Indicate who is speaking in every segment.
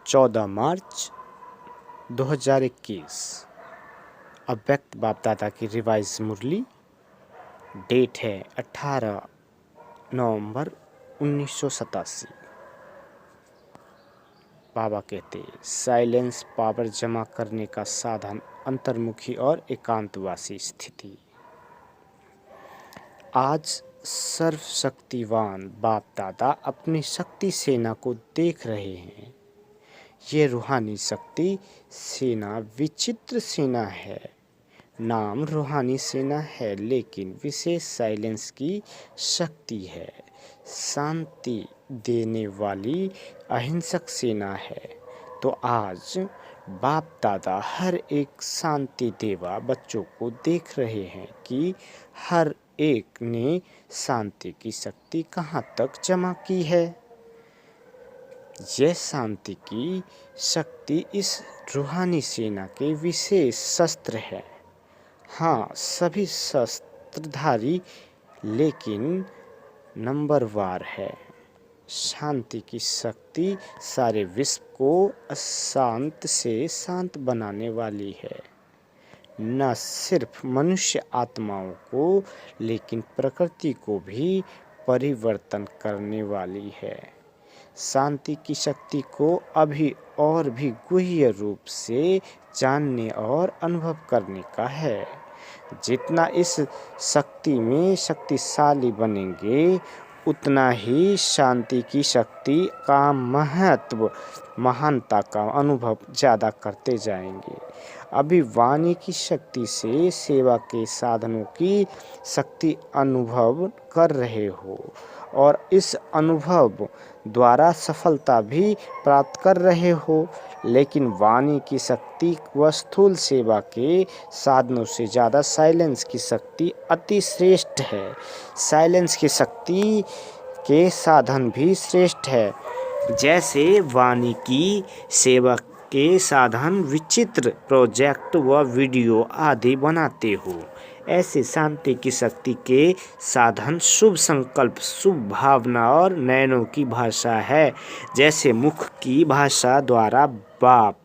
Speaker 1: 14 मार्च 2021। अव्यक्त बाप दादा की रिवाइज मुरली। डेट है 18 नवंबर 1987। बाबा कहते साइलेंस पावर जमा करने का साधन, अंतर्मुखी और एकांतवासी स्थिति। आज सर्वशक्तिवान बाप दादा अपनी शक्ति सेना को देख रहे हैं। ये रूहानी शक्ति सेना विचित्र सेना है। नाम रूहानी सेना है, लेकिन विशेष साइलेंस की शक्ति है। शांति देने वाली अहिंसक सेना है। तो आज बाप दादा हर एक शांति देवा बच्चों को देख रहे हैं कि हर एक ने शांति की शक्ति कहाँ तक जमा की है। यह शांति की शक्ति इस रूहानी सेना के विशेष शस्त्र है। हाँ, सभी शस्त्रधारी, लेकिन नंबरवार है। शांति की शक्ति सारे विश्व को अशांत से शांत बनाने वाली है। न सिर्फ मनुष्य आत्माओं को, लेकिन प्रकृति को भी परिवर्तन करने वाली है। शांति की शक्ति को अभी और भी गुह्य रूप से जानने और अनुभव करने का है। जितना इस शक्ति में शक्तिशाली बनेंगे, उतना ही शांति की शक्ति का महत्व, महानता का अनुभव ज़्यादा करते जाएंगे। अभी वाणी की शक्ति से सेवा के साधनों की शक्ति अनुभव कर रहे हो और इस अनुभव द्वारा सफलता भी प्राप्त कर रहे हो, लेकिन वाणी की शक्ति व स्थूल सेवा के साधनों से ज़्यादा साइलेंस की शक्ति अति श्रेष्ठ है। साइलेंस की शक्ति के साधन भी श्रेष्ठ है। जैसे वाणी की सेवा के साधन विचित्र प्रोजेक्ट व वीडियो आदि बनाते हो, ऐसे शांति की शक्ति के साधन शुभ संकल्प, शुभ भावना और नयनों की भाषा है। जैसे मुख की भाषा द्वारा बाप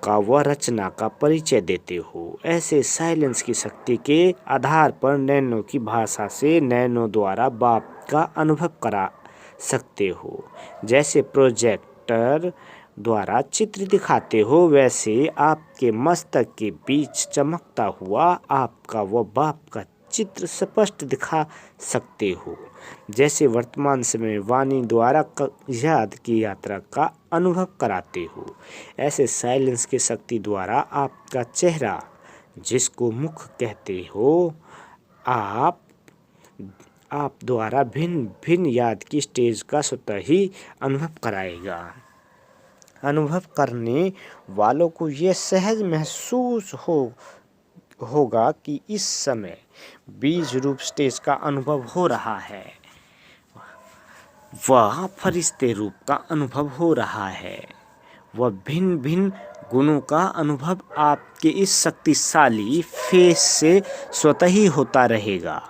Speaker 1: का व रचना का परिचय देते हो, ऐसे साइलेंस की शक्ति के आधार पर नयनों की भाषा से नयनों द्वारा बाप का अनुभव करा सकते हो। जैसे प्रोजेक्टर द्वारा चित्र दिखाते हो, वैसे आपके मस्तक के बीच चमकता हुआ आपका व बाप का चित्र स्पष्ट दिखा सकते हो। जैसे वर्तमान समय वाणी द्वारा याद की यात्रा का अनुभव कराते हो, ऐसे साइलेंस की शक्ति द्वारा आपका चेहरा, जिसको मुख कहते हो, आप द्वारा भिन्न भिन्न याद की स्टेज का स्वतः ही अनुभव कराएगा। अनुभव करने वालों को यह सहज महसूस होगा कि इस समय बीज रूप स्टेज का अनुभव हो रहा है, वह फरिश्ते रूप का अनुभव हो रहा है, वह भिन्न भिन्न गुणों का अनुभव आपके इस शक्तिशाली फेस से स्वतः ही होता रहेगा।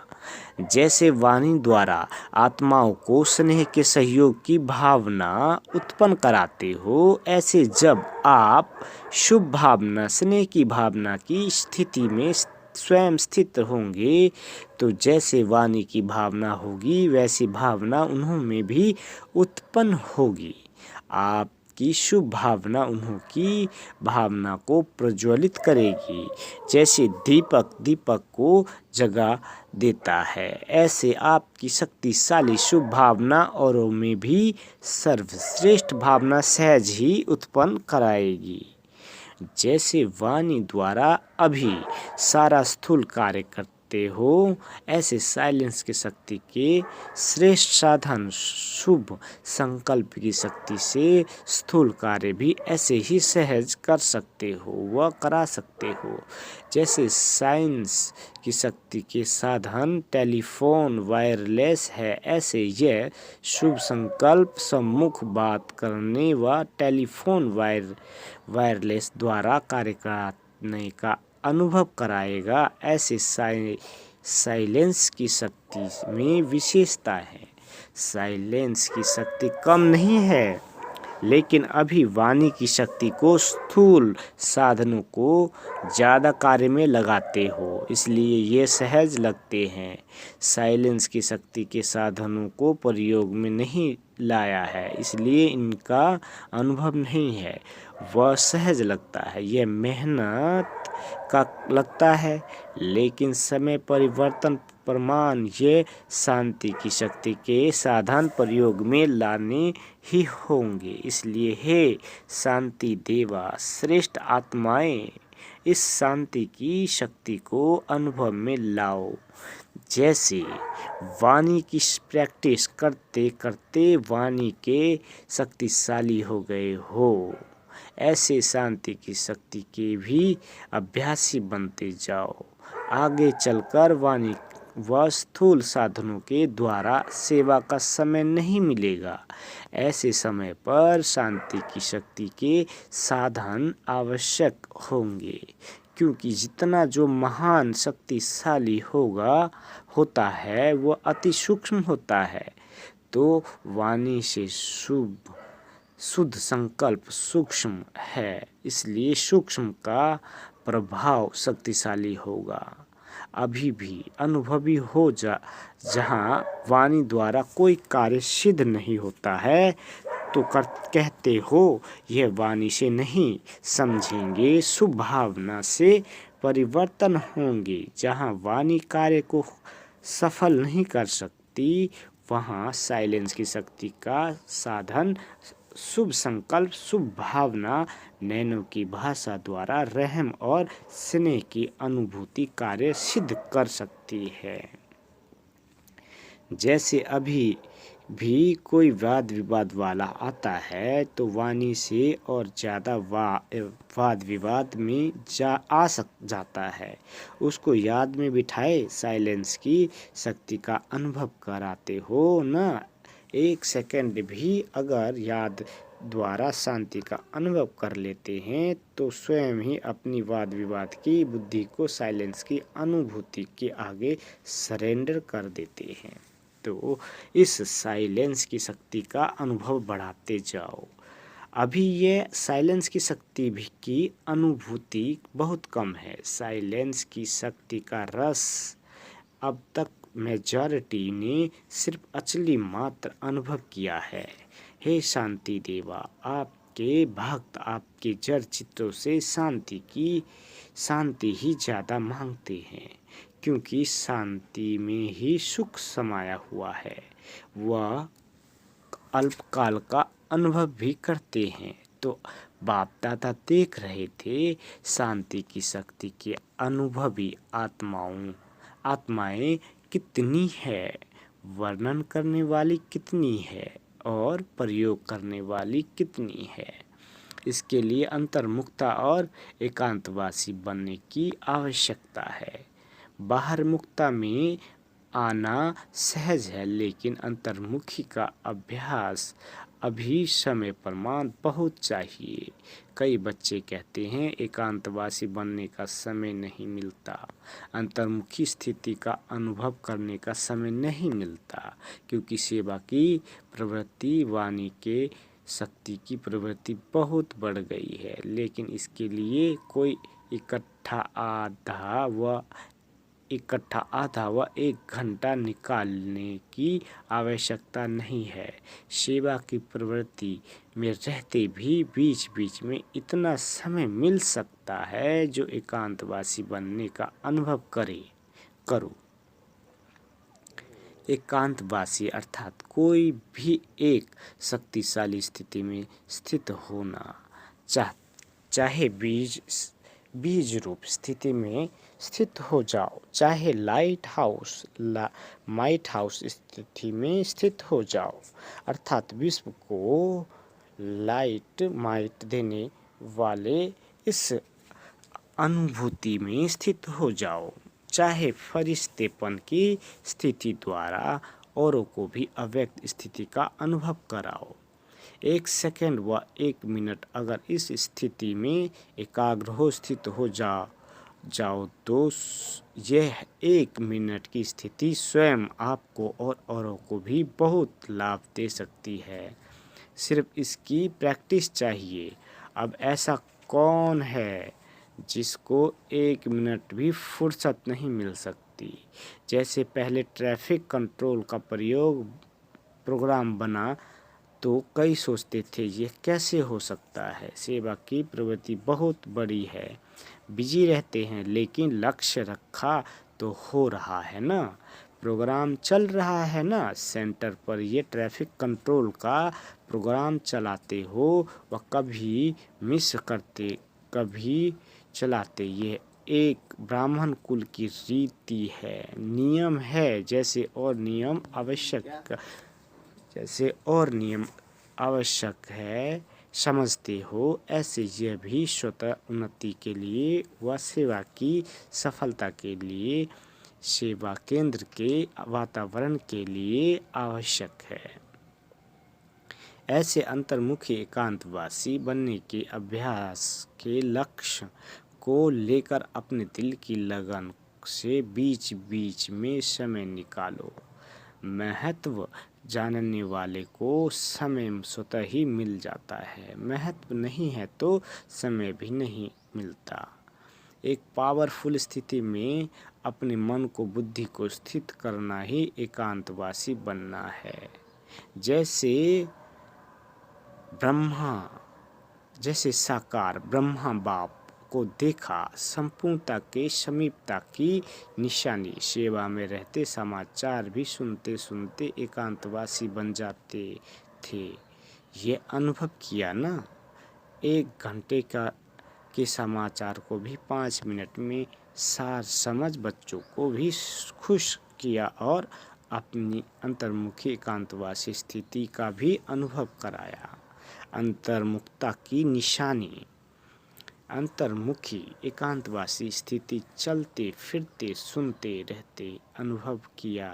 Speaker 1: जैसे वाणी द्वारा आत्माओं को स्नेह के सहयोग की भावना उत्पन्न कराते हो, ऐसे जब आप शुभ भावना, स्नेह की भावना की स्थिति में स्वयं स्थित होंगे, तो जैसे वाणी की भावना होगी, वैसी भावना उन्हों में भी उत्पन्न होगी। आपकी शुभ भावना उन्हों की भावना को प्रज्वलित करेगी। जैसे दीपक को जगा देता है, ऐसे आपकी शक्तिशाली शुभ भावना औरों में भी सर्वश्रेष्ठ भावना सहज ही उत्पन्न कराएगी। जैसे वाणी द्वारा अभी सारा स्थूल कार्य करते हो, ऐसे साइलेंस की शक्ति के श्रेष्ठ साधन शुभ संकल्प की शक्ति से स्थूल कार्य भी ऐसे ही सहज कर सकते हो व करा सकते हो। जैसे साइंस की शक्ति के साधन टेलीफोन वायरलेस है, ऐसे यह शुभ संकल्प सम्मुख बात करने व टेलीफोन वायरलेस द्वारा कार्य करने का अनुभव कराएगा। ऐसे साइलेंस की शक्ति में विशेषता है। साइलेंस की शक्ति कम नहीं है, लेकिन अभी वाणी की शक्ति को स्थूल साधनों को ज़्यादा कार्य में लगाते हो, इसलिए ये सहज लगते हैं। साइलेंस की शक्ति के साधनों को प्रयोग में नहीं लाया है, इसलिए इनका अनुभव नहीं है। वह सहज लगता है, यह मेहनत का लगता है, लेकिन समय परिवर्तन प्रमाण ये शांति की शक्ति के साधन प्रयोग में लाने ही होंगे। इसलिए हे शांति देवा श्रेष्ठ आत्माएं, इस शांति की शक्ति को अनुभव में लाओ। जैसे वाणी की प्रैक्टिस करते करते वाणी के शक्तिशाली हो गए हो, ऐसे शांति की शक्ति के भी अभ्यासी बनते जाओ। आगे चलकर वाणी व स्थूल साधनों के द्वारा सेवा का समय नहीं मिलेगा। ऐसे समय पर शांति की शक्ति के साधन आवश्यक होंगे, क्योंकि जितना जो महान शक्तिशाली होता है वह अति सूक्ष्म होता है। तो वाणी से शुद्ध संकल्प सूक्ष्म है, इसलिए सूक्ष्म का प्रभाव शक्तिशाली होगा। अभी भी अनुभवी हो जहाँ वाणी द्वारा कोई कार्य सिद्ध नहीं होता है, तो कहते हो यह वाणी से नहीं, समझेंगे शुभ भावना से परिवर्तन होंगे। जहाँ वाणी कार्य को सफल नहीं कर सकती, वहाँ साइलेंस की शक्ति का साधन शुभ संकल्प, शुभ भावना, नैनों की भाषा द्वारा रहम और स्नेह की अनुभूति कार्य सिद्ध कर सकती है। जैसे अभी भी कोई वाद विवाद वाला आता है, तो वाणी से और ज़्यादा वाद विवाद में जाता है। उसको याद में बिठाए साइलेंस की शक्ति का अनुभव कराते हो ना। एक सेकंड भी अगर याद द्वारा शांति का अनुभव कर लेते हैं, तो स्वयं ही अपनी वाद विवाद की बुद्धि को साइलेंस की अनुभूति के आगे सरेंडर कर देते हैं। तो इस साइलेंस की शक्ति का अनुभव बढ़ाते जाओ। अभी ये साइलेंस की शक्ति भी की अनुभूति बहुत कम है। साइलेंस की शक्ति का रस अब तक मेजॉरिटी ने सिर्फ अचली मात्र अनुभव किया है। हे शांति देवा, आपके भक्त आपके जड़ चित्रों से शांति ही ज़्यादा मांगते हैं, क्योंकि शांति में ही सुख समाया हुआ है। वह अल्पकाल का अनुभव भी करते हैं। तो बाप दादा देख रहे थे शांति की शक्ति के अनुभवी आत्माएं कितनी है, वर्णन करने वाली कितनी है और प्रयोग करने वाली कितनी है। इसके लिए अंतर्मुखता और एकांतवासी बनने की आवश्यकता है। बाहर मुक्ता में आना सहज है, लेकिन अंतर्मुखी का अभ्यास अभी समय प्रमाण बहुत चाहिए। कई बच्चे कहते हैं एकांतवासी बनने का समय नहीं मिलता, अंतर्मुखी स्थिति का अनुभव करने का समय नहीं मिलता, क्योंकि सेवा की प्रवृत्ति, वाणी के शक्ति की प्रवृत्ति बहुत बढ़ गई है। लेकिन इसके लिए कोई इकट्ठा आधा व 1 घंटा निकालने की आवश्यकता नहीं है। सेवा की प्रवृत्ति में रहते भी बीच बीच में इतना समय मिल सकता है जो एकांतवासी बनने का अनुभव करो। एकांतवासी अर्थात कोई भी एक शक्तिशाली स्थिति में स्थित होना, चाहे बीज रूप स्थिति में स्थित हो जाओ, चाहे माइट हाउस स्थिति में स्थित हो जाओ, अर्थात विश्व को माइट देने वाले इस अनुभूति में स्थित हो जाओ, चाहे फरिश्तेपन की स्थिति द्वारा औरों को भी अव्यक्त स्थिति का अनुभव कराओ। 1 सेकंड व 1 मिनट अगर इस स्थिति में एकाग्र हो स्थित हो जाओ तो यह 1 मिनट की स्थिति स्वयं आपको और औरों को भी बहुत लाभ दे सकती है। सिर्फ इसकी प्रैक्टिस चाहिए। अब ऐसा कौन है जिसको 1 मिनट भी फुर्सत नहीं मिल सकती? जैसे पहले ट्रैफिक कंट्रोल का प्रोग्राम बना तो कई सोचते थे ये कैसे हो सकता है। सेवा की प्रवृत्ति बहुत बड़ी है, बिजी रहते हैं, लेकिन लक्ष्य रखा तो हो रहा है ना, प्रोग्राम चल रहा है ना। सेंटर पर ये ट्रैफिक कंट्रोल का प्रोग्राम चलाते हो व कभी मिस करते कभी चलाते, ये एक ब्राह्मण कुल की रीति है, नियम है। जैसे और नियम आवश्यक है समझते हो, ऐसे यह भी स्वतः उन्नति के लिए व सेवा की सफलता के लिए, सेवा केंद्र के वातावरण के लिए आवश्यक है। ऐसे अंतर्मुखी एकांतवासी बनने के अभ्यास के लक्ष्य को लेकर अपने दिल की लगन से बीच बीच में समय निकालो। महत्व जानने वाले को समय स्वतः ही मिल जाता है, महत्व नहीं है तो समय भी नहीं मिलता। एक पावरफुल स्थिति में अपने मन को, बुद्धि को स्थित करना ही एकांतवासी बनना है। जैसे साकार ब्रह्मा बाप को देखा, संपूर्णता के समीपता की निशानी। सेवा में रहते समाचार भी सुनते सुनते एकांतवासी बन जाते थे, ये अनुभव किया ना। 1 घंटे के समाचार को भी 5 मिनट में सार समझ बच्चों को भी खुश किया और अपनी अंतर्मुखी एकांतवासी स्थिति का भी अनुभव कराया। अंतर्मुखता की निशानी। अंतर्मुखी एकांतवासी स्थिति चलते फिरते सुनते रहते अनुभव किया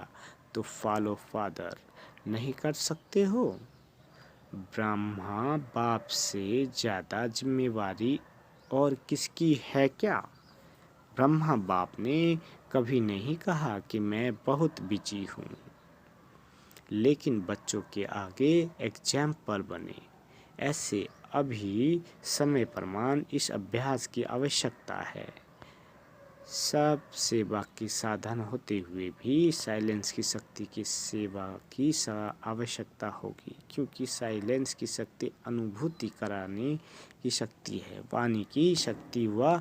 Speaker 1: तो फॉलो फादर नहीं कर सकते हो। ब्रह्मा बाप से ज़्यादा जिम्मेवारी और किसकी है क्या? ब्रह्मा बाप ने कभी नहीं कहा कि मैं बहुत बिजी हूँ, लेकिन बच्चों के आगे एग्जाम्पल बने। ऐसे अभी समय प्रमाण इस अभ्यास की आवश्यकता है। सब सेवा की साधन होते हुए भी साइलेंस की शक्ति की सेवा की आवश्यकता होगी, क्योंकि साइलेंस की शक्ति अनुभूति कराने की शक्ति है। वाणी की शक्ति व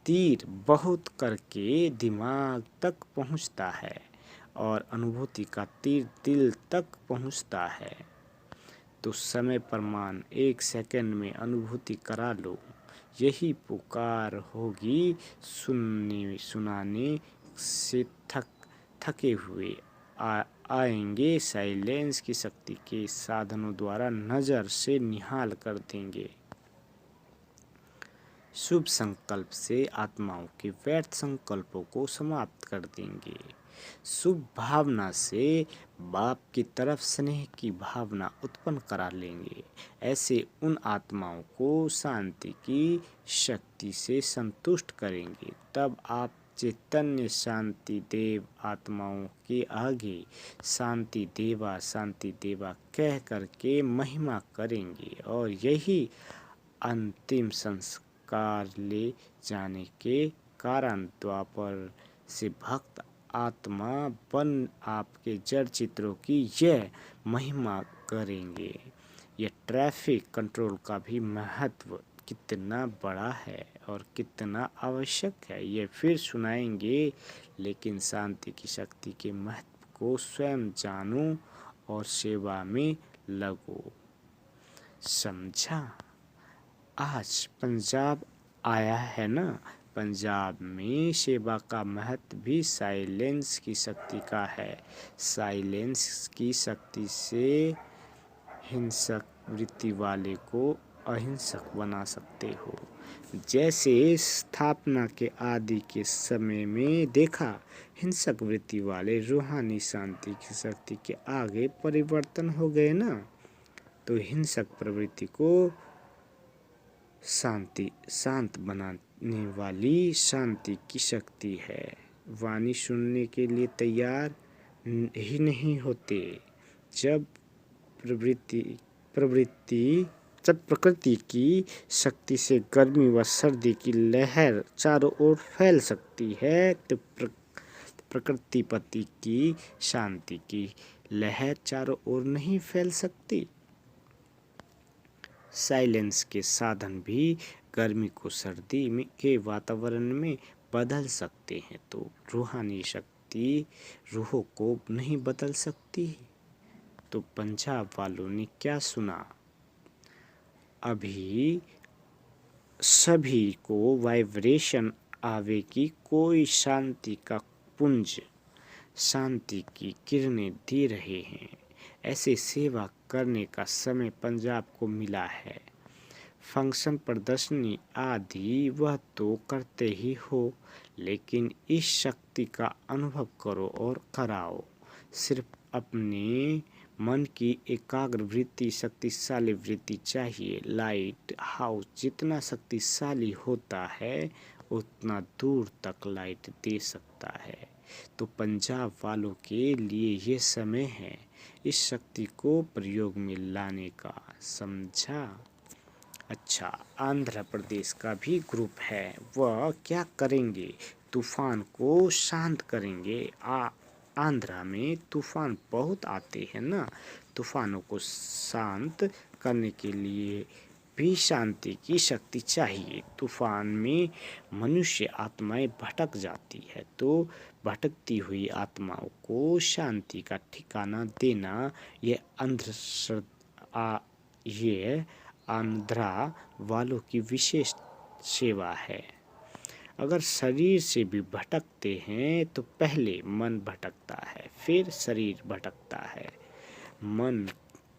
Speaker 1: तीर बहुत करके दिमाग तक पहुँचता है और अनुभूति का तीर दिल तक पहुँचता है। तो समय प्रमाण 1 सेकंड में अनुभूति करा लो, यही पुकार होगी। सुनाने से थके हुए आएंगे, साइलेंस की शक्ति के साधनों द्वारा नज़र से निहाल कर देंगे। शुभ संकल्प से आत्माओं के व्यर्थ संकल्पों को समाप्त कर देंगे। शुभ भावना से बाप की तरफ स्नेह की भावना उत्पन्न करा लेंगे। ऐसे उन आत्माओं को शांति की शक्ति से संतुष्ट करेंगे। तब आप चैतन्य शांति देव आत्माओं के आगे शांति देवा कह करके महिमा करेंगे और यही अंतिम संस्कार ले जाने के कारण द्वापर से भक्त आत्मा बन आपके जड़ चित्रों की यह महिमा करेंगे। यह ट्रैफिक कंट्रोल का भी महत्व कितना बड़ा है और कितना आवश्यक है, ये फिर सुनाएंगे। लेकिन शांति की शक्ति के महत्व को स्वयं जानो और सेवा में लगो। समझा? आज पंजाब आया है ना, पंजाब में सेवा का महत्व भी साइलेंस की शक्ति का है। साइलेंस की शक्ति से हिंसक वृत्ति वाले को अहिंसक बना सकते हो। जैसे स्थापना के आदि के समय में देखा, हिंसक वृत्ति वाले रूहानी शांति की शक्ति के आगे परिवर्तन हो गए ना, तो हिंसक प्रवृत्ति को शांत बनाने वाली शांति की शक्ति है। वाणी सुनने के लिए तैयार ही नहीं होते। जब प्रकृति की शक्ति से गर्मी व सर्दी की लहर चारों ओर फैल सकती है, तो प्रकृतिपति की शांति की लहर चारों ओर नहीं फैल सकती। साइलेंस के साधन भी गर्मी को सर्दी में के वातावरण में बदल सकते हैं, तो रूहानी शक्ति रूहों को नहीं बदल सकती। तो पंजाब वालों ने क्या सुना? अभी सभी को वाइब्रेशन आवे की कोई शांति का पुंज, शांति की किरणें दे रहे हैं। ऐसे सेवा करने का समय पंजाब को मिला है। फंक्शन, प्रदर्शनी आदि वह तो करते ही हो, लेकिन इस शक्ति का अनुभव करो और कराओ। सिर्फ अपने मन की एकाग्र वृत्ति, शक्तिशाली वृत्ति चाहिए। लाइट हाउस जितना शक्तिशाली होता है, उतना दूर तक लाइट दे सकता है। तो पंजाब वालों के लिए ये समय है इस शक्ति को प्रयोग में लाने का, समझा? अच्छा, आंध्र प्रदेश का भी ग्रुप है, वह क्या करेंगे? तूफान को शांत करेंगे। आंध्रा में तूफान बहुत आते हैं ना, तूफानों को शांत करने के लिए भी शांति की शक्ति चाहिए। तूफान में मनुष्य आत्माएं भटक जाती है, तो भटकती हुई आत्माओं को शांति का ठिकाना देना ये आंध्रा वालों की विशेष सेवा है। अगर शरीर से भी भटकते हैं तो पहले मन भटकता है, फिर शरीर भटकता है। मन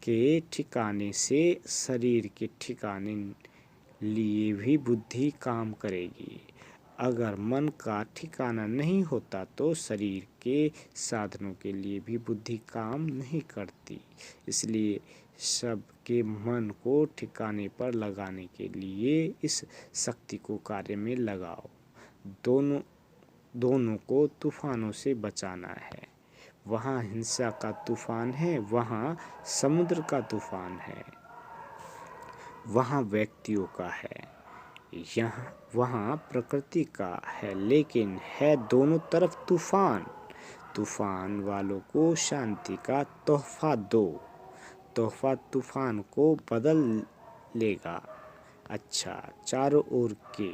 Speaker 1: के ठिकाने से शरीर के ठिकाने लिए भी बुद्धि काम करेगी। अगर मन का ठिकाना नहीं होता तो शरीर के साधनों के लिए भी बुद्धि काम नहीं करती। इसलिए सबके मन को ठिकाने पर लगाने के लिए इस शक्ति को कार्य में लगाओ। दोनों को तूफानों से बचाना है। वहाँ हिंसा का तूफान है, वहाँ समुद्र का तूफान है, वहाँ व्यक्तियों का है, वहाँ प्रकृति का है, लेकिन है दोनों तरफ तूफान। तूफान वालों को शांति का तोहफा दो, तोहफा तूफान को बदल लेगा। अच्छा, चारों ओर के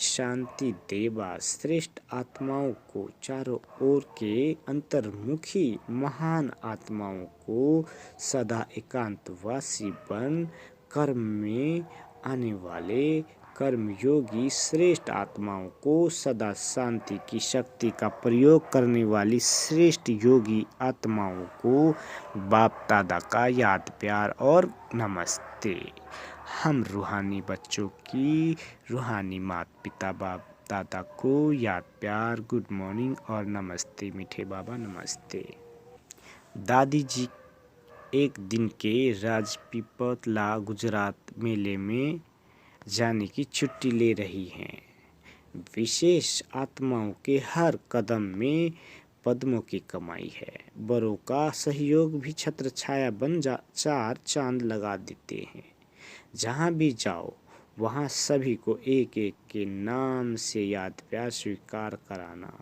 Speaker 1: शांति देवा श्रेष्ठ आत्माओं को, चारों ओर के अंतर्मुखी महान आत्माओं को सदा एकांतवासी बन कर्म में आने वाले कर्मयोगी श्रेष्ठ आत्माओं को सदा शांति की शक्ति का प्रयोग करने वाली श्रेष्ठ योगी आत्माओं को बाप दादा का याद प्यार और नमस्ते। हम रूहानी बच्चों की रूहानी माता पिता बाप दादा को याद प्यार, गुड मॉर्निंग और नमस्ते। मीठे बाबा नमस्ते। दादी जी एक दिन के राजपीपला गुजरात मेले में जाने की छुट्टी ले रही हैं। विशेष आत्माओं के हर कदम में पद्मों की कमाई है। बड़ों का सहयोग भी छत्र छाया बन चार चांद लगा देते हैं। जहाँ भी जाओ वहाँ सभी को एक एक के नाम से याद प्यार स्वीकार कराना।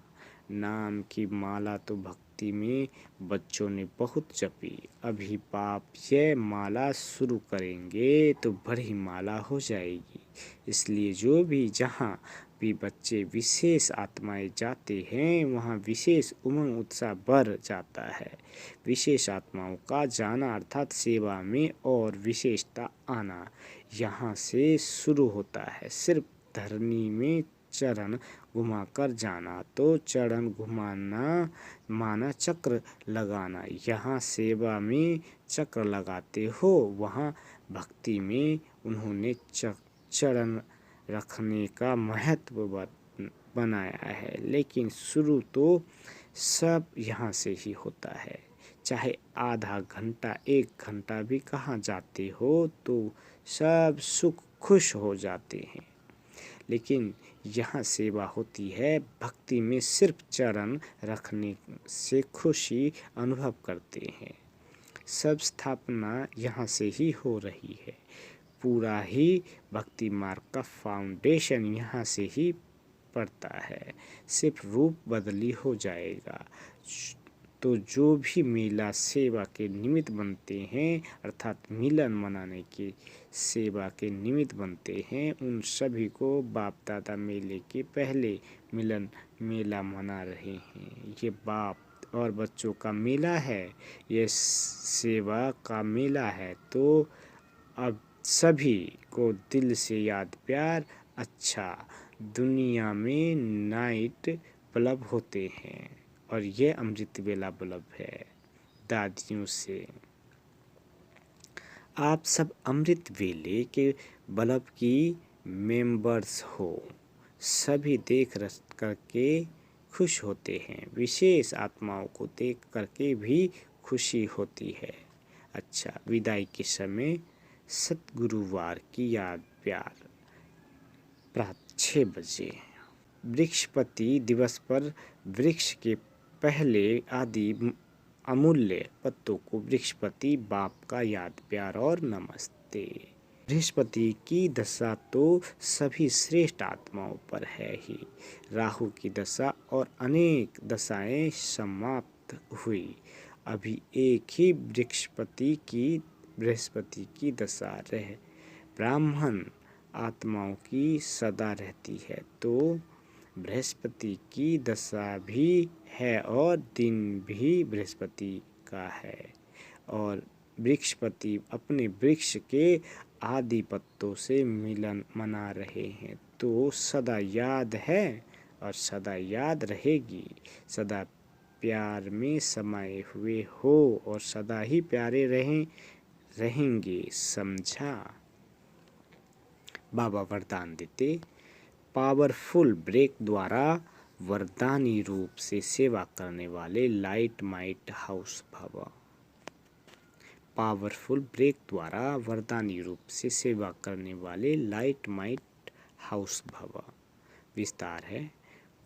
Speaker 1: नाम की माला तो भक्ति में बच्चों ने बहुत जपी। अभी बाप ये माला शुरू करेंगे तो बड़ी माला हो जाएगी। इसलिए जो भी जहाँ भी बच्चे विशेष आत्माएं जाते हैं वहाँ विशेष उमंग उत्साह बढ़ जाता है। विशेष आत्माओं का जाना अर्थात सेवा में और विशेषता आना यहाँ से शुरू होता है। सिर्फ धरनी में चरण घुमाकर जाना तो चरण घुमाना माना चक्र लगाना। यहाँ सेवा में चक्र लगाते हो, वहाँ भक्ति में उन्होंने चरण रखने का महत्व बनाया है। लेकिन शुरू तो सब यहाँ से ही होता है। चाहे आधा घंटा 1 घंटा भी कहाँ जाते हो तो सब सुख खुश हो जाते हैं। लेकिन यहाँ सेवा होती है भक्ति में, सिर्फ चरण रखने से खुशी अनुभव करते हैं। सब स्थापना यहाँ से ही हो रही है। पूरा ही भक्ति मार्ग का फाउंडेशन यहाँ से ही पड़ता है। सिर्फ रूप बदली हो जाएगा। तो जो भी मेला सेवा के निमित्त बनते हैं, अर्थात मिलन मनाने की सेवा के निमित्त बनते हैं, उन सभी को बाप दादा मेले के पहले मिलन मेला मना रहे हैं। ये बाप और बच्चों का मेला है, ये सेवा का मेला है। तो अब सभी को दिल से याद प्यार। अच्छा, दुनिया में नाइट बल्ब होते हैं और ये अमृत वेला बल्ब है दादियों से। आप सब अमृत वेले के बल्ब की मेंबर्स हो। सभी देख करके खुश होते हैं। विशेष आत्माओं को देख करके भी खुशी होती है। अच्छा, विदाई के समय सतगुरुवार की याद प्यार प्रातः 6 बजे। वृक्षपति दिवस पर वृक्ष के पहले आदि अमूल्य पत्तों को वृक्षपति बाप का याद प्यार और नमस्ते। बृहस्पति की दशा तो सभी श्रेष्ठ आत्माओं पर है ही। राहु की दशा और अनेक दशाएं समाप्त हुई। अभी एक ही बृहस्पति की दशा रह ब्राह्मण आत्माओं की सदा रहती है। तो बृहस्पति की दशा भी है और दिन भी बृहस्पति का है। और वृक्षपति अपने वृक्ष के आदि पत्तों से मिलन मना रहे हैं। तो सदा याद है और सदा याद रहेगी। सदा प्यार में समाये हुए हो और सदा ही प्यारे रहेंगे। समझा? बाबा वरदान देते, पावरफुल ब्रेक द्वारा वरदानी रूप से सेवा करने वाले लाइट माइट हाउस भव। पावरफुल ब्रेक द्वारा वरदानी रूप से सेवा करने वाले लाइट माइट हाउस भव। विस्तार है।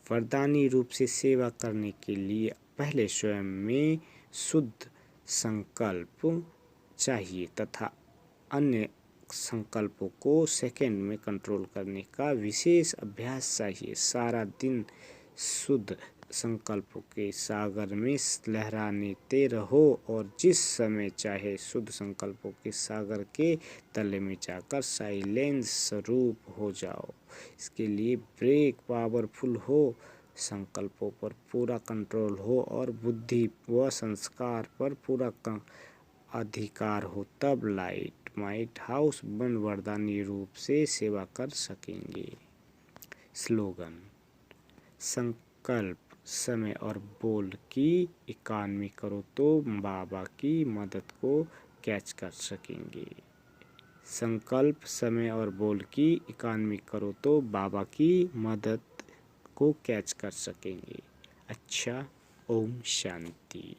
Speaker 1: वरदानी रूप से सेवा करने के लिए पहले स्वयं में शुद्ध संकल्प चाहिए तथा अन्य संकल्पों को सेकंड में कंट्रोल करने का विशेष अभ्यास चाहिए। सारा दिन शुद्ध संकल्पों के सागर में लहराते रहो और जिस समय चाहे शुद्ध संकल्पों के सागर के तले में जाकर साइलेंस स्वरूप हो जाओ। इसके लिए ब्रेक पावरफुल हो, संकल्पों पर पूरा कंट्रोल हो और बुद्धि व संस्कार पर पूरा अधिकार हो, तब लाइट माइट हाउस बन वरदानी रूप से सेवा कर सकेंगे। स्लोगन: संकल्प, समय और बोल की इकानमी करो तो बाबा की मदद को कैच कर सकेंगे। संकल्प, समय और बोल की इकानमी करो तो बाबा की मदद को कैच कर सकेंगे। अच्छा, ओम शांति।